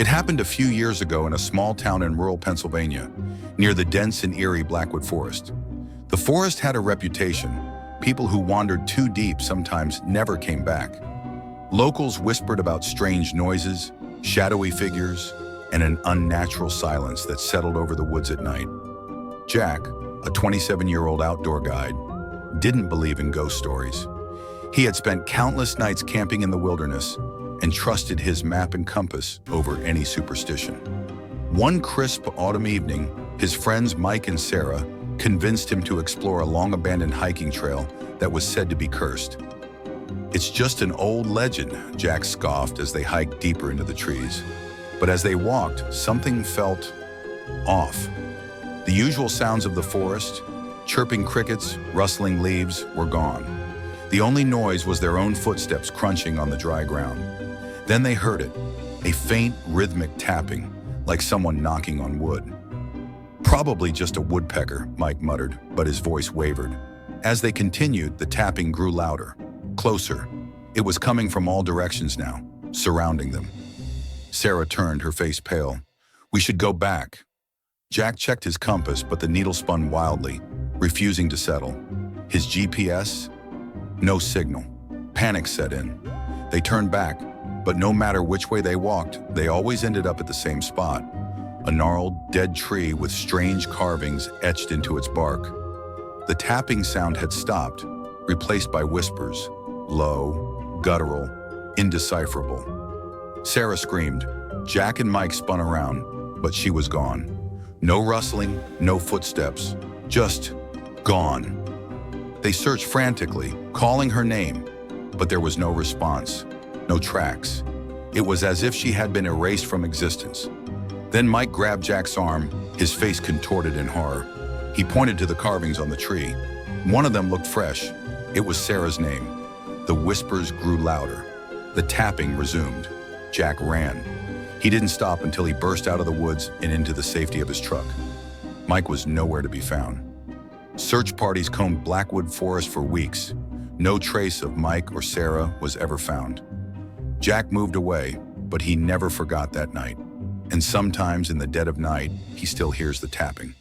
It happened a few years ago in a small town in rural Pennsylvania, near the dense and eerie Blackwood forest. The forest had a reputation. People who wandered too deep sometimes never came back. Locals whispered about strange noises, shadowy figures, and an unnatural silence that settled over the woods at night. Jack, a 27-year-old outdoor guide, didn't believe in ghost stories. He had spent countless nights camping in the wilderness and trusted his map and compass over any superstition. One crisp autumn evening, his friends Mike and Sarah convinced him to explore a long-abandoned hiking trail that was said to be cursed. "It's just an old legend," Jack scoffed as they hiked deeper into the trees. But as they walked, something felt off. The usual sounds of the forest, chirping crickets, rustling leaves, were gone. The only noise was their own footsteps crunching on the dry ground. Then they heard it, a faint, rhythmic tapping, like someone knocking on wood. "Probably just a woodpecker," Mike muttered, but his voice wavered. As they continued, the tapping grew louder, closer. It was coming from all directions now, surrounding them. Sarah turned, her face pale. "We should go back." Jack checked his compass, but the needle spun wildly, refusing to settle. His GPS? No signal. Panic set in. They turned back, but no matter which way they walked, they always ended up at the same spot. A gnarled, dead tree with strange carvings etched into its bark. The tapping sound had stopped, replaced by whispers, low, guttural, indecipherable. Sarah screamed. Jack and Mike spun around, but she was gone. No rustling, no footsteps, just gone. They searched frantically, calling her name, but there was no response, no tracks. It was as if she had been erased from existence. Then Mike grabbed Jack's arm, his face contorted in horror. He pointed to the carvings on the tree. One of them looked fresh. It was Sarah's name. The whispers grew louder. The tapping resumed. Jack ran. He didn't stop until he burst out of the woods and into the safety of his truck. Mike was nowhere to be found. Search parties combed Blackwood Forest for weeks. No trace of Mike or Sarah was ever found. Jack moved away, but he never forgot that night. And sometimes in the dead of night, he still hears the tapping.